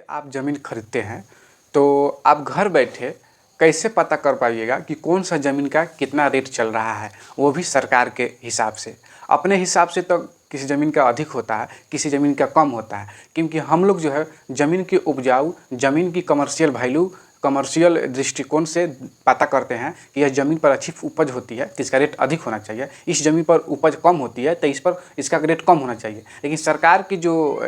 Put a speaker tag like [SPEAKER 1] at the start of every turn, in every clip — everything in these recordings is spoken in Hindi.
[SPEAKER 1] आप ज़मीन खरीदते हैं तो आप घर बैठे कैसे पता कर पाइएगा कि कौन सा ज़मीन का कितना रेट चल रहा है, वो भी सरकार के हिसाब से। अपने हिसाब से तो किसी ज़मीन का अधिक होता है, किसी ज़मीन का कम होता है, क्योंकि हम लोग जो है ज़मीन की उपजाऊ, ज़मीन की कमर्शियल वैल्यू, कमर्शियल दृष्टिकोण से पता करते हैं कि यह ज़मीन पर अच्छी उपज होती है तो इसका रेट अधिक होना चाहिए, इस ज़मीन पर उपज कम होती है तो इस पर इसका रेट कम होना चाहिए। लेकिन सरकार की जो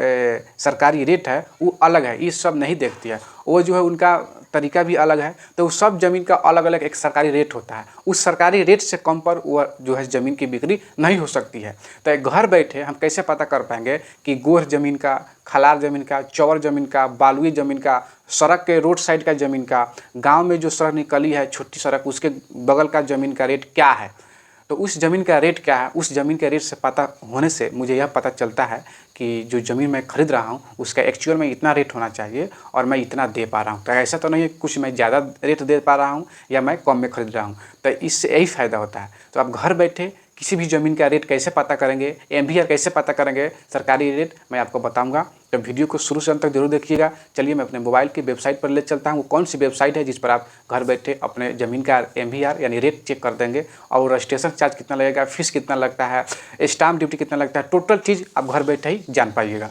[SPEAKER 1] सरकारी रेट है वो अलग है, ये सब नहीं देखती है। वो जो है उनका तरीका भी अलग है, तो उस सब ज़मीन का अलग अलग एक सरकारी रेट होता है। उस सरकारी रेट से कम पर वो जो है ज़मीन की बिक्री नहीं हो सकती है। तो घर बैठे हम कैसे पता कर पाएंगे कि गोर ज़मीन का, खलार ज़मीन का, चौवर ज़मीन का, बालुई ज़मीन का, सड़क के रोड साइड का ज़मीन का, गांव में जो सड़क निकली है छोटी सड़क उसके बगल का ज़मीन का रेट क्या है, तो उस ज़मीन का रेट क्या है, उस ज़मीन के रेट से पता होने से मुझे यह पता चलता है कि जो ज़मीन मैं खरीद रहा हूँ उसका एक्चुअल में इतना रेट होना चाहिए और मैं इतना दे पा रहा हूँ। तो ऐसा तो नहीं है कुछ मैं ज़्यादा रेट दे पा रहा हूँ या मैं कम में खरीद रहा हूँ, तो इससे यही फ़ायदा होता है। तो आप घर बैठे किसी भी ज़मीन का रेट कैसे पता करेंगे, एमवीआर कैसे पता करेंगे, सरकारी रेट मैं आपको बताऊंगा। तो वीडियो को शुरू से अंत तक जरूर देखिएगा। चलिए मैं अपने मोबाइल की वेबसाइट पर ले चलता हूँ। वो कौन सी वेबसाइट है जिस पर आप घर बैठे अपने ज़मीन का एमवीआर यानी रेट चेक कर देंगे, और रजिस्ट्रेशन चार्ज कितना लगेगा, फीस कितना लगता है, स्टाम्प ड्यूटी कितना लगता है, टोटल चीज़ आप घर बैठे ही जान पाइएगा।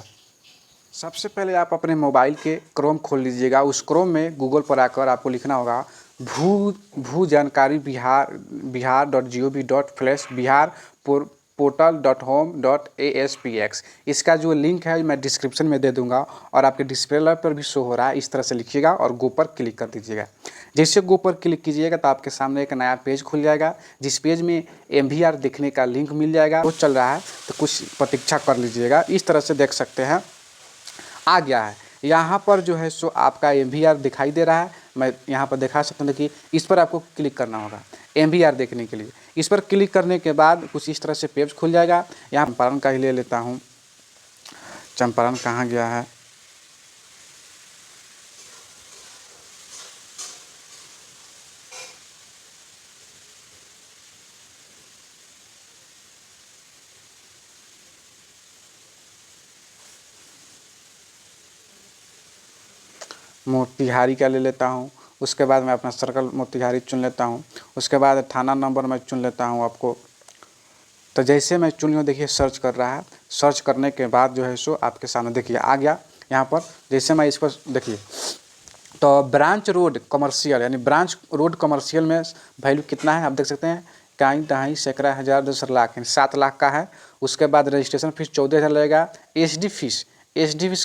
[SPEAKER 1] सबसे पहले आप अपने मोबाइल के क्रोम खोल लीजिएगा। उस क्रोम में गूगल पर आकर आपको लिखना होगा भू जानकारी बिहार.gov.फ्लैश बिहार portal.home.aspx। इसका जो लिंक है मैं डिस्क्रिप्शन में दे दूंगा और आपके डिस्प्ले पर भी शो हो रहा है। इस तरह से लिखिएगा और गो पर क्लिक कर दीजिएगा। जैसे गो पर क्लिक कीजिएगा तो आपके सामने एक नया पेज खुल जाएगा, जिस पेज में एमवीआर देखने का लिंक मिल जाएगा। वो चल रहा है तो कुछ प्रतीक्षा कर लीजिएगा। इस तरह से देख सकते हैं आ गया है। यहाँ पर जो है सो आपका एमवीआर दिखाई दे रहा है, मैं यहाँ पर दिखा सकता हूँ। देखिए इस पर आपको क्लिक करना होगा एमवीआर देखने के लिए। इस पर क्लिक करने के बाद कुछ इस तरह से पेज खुल जाएगा। यहाँ चंपारण का ही ले लेता हूँ। चंपारण कहाँ गया है, मोतिहारी का ले लेता हूँ। उसके बाद मैं अपना सर्कल मोतिहारी चुन लेता हूँ। उसके बाद थाना नंबर मैं चुन लेता हूँ आपको। तो जैसे मैं चुन लूँ, देखिए सर्च कर रहा है। सर्च करने के बाद जो है सो आपके सामने देखिए आ गया। यहाँ पर जैसे मैं इस पर देखिए तो ब्रांच रोड कमर्शियल यानी ब्रांच रोड कमर्शियल में वैल्यू कितना है आप देख सकते हैं। कहीं दहाई सैकड़ा हज़ार 10 लाख यानी 7 लाख का है। उसके बाद रजिस्ट्रेशन फीस 14,000 लगेगा। एसडी फीस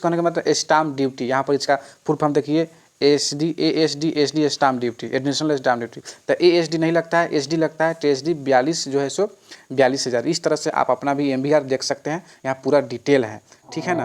[SPEAKER 1] कहने का मतलब स्टाम्प ड्यूटी, यहाँ पर इसका फुल फॉर्म देखिए SD stamp duty, additional stamp duty. तो एएसडी नहीं लगता है, एसडी लगता है। तो एसडी 42 जो है सो 42,000। इस तरह से आप अपना भी एमवीआर देख सकते हैं। यहाँ पूरा डिटेल है, ठीक है ना।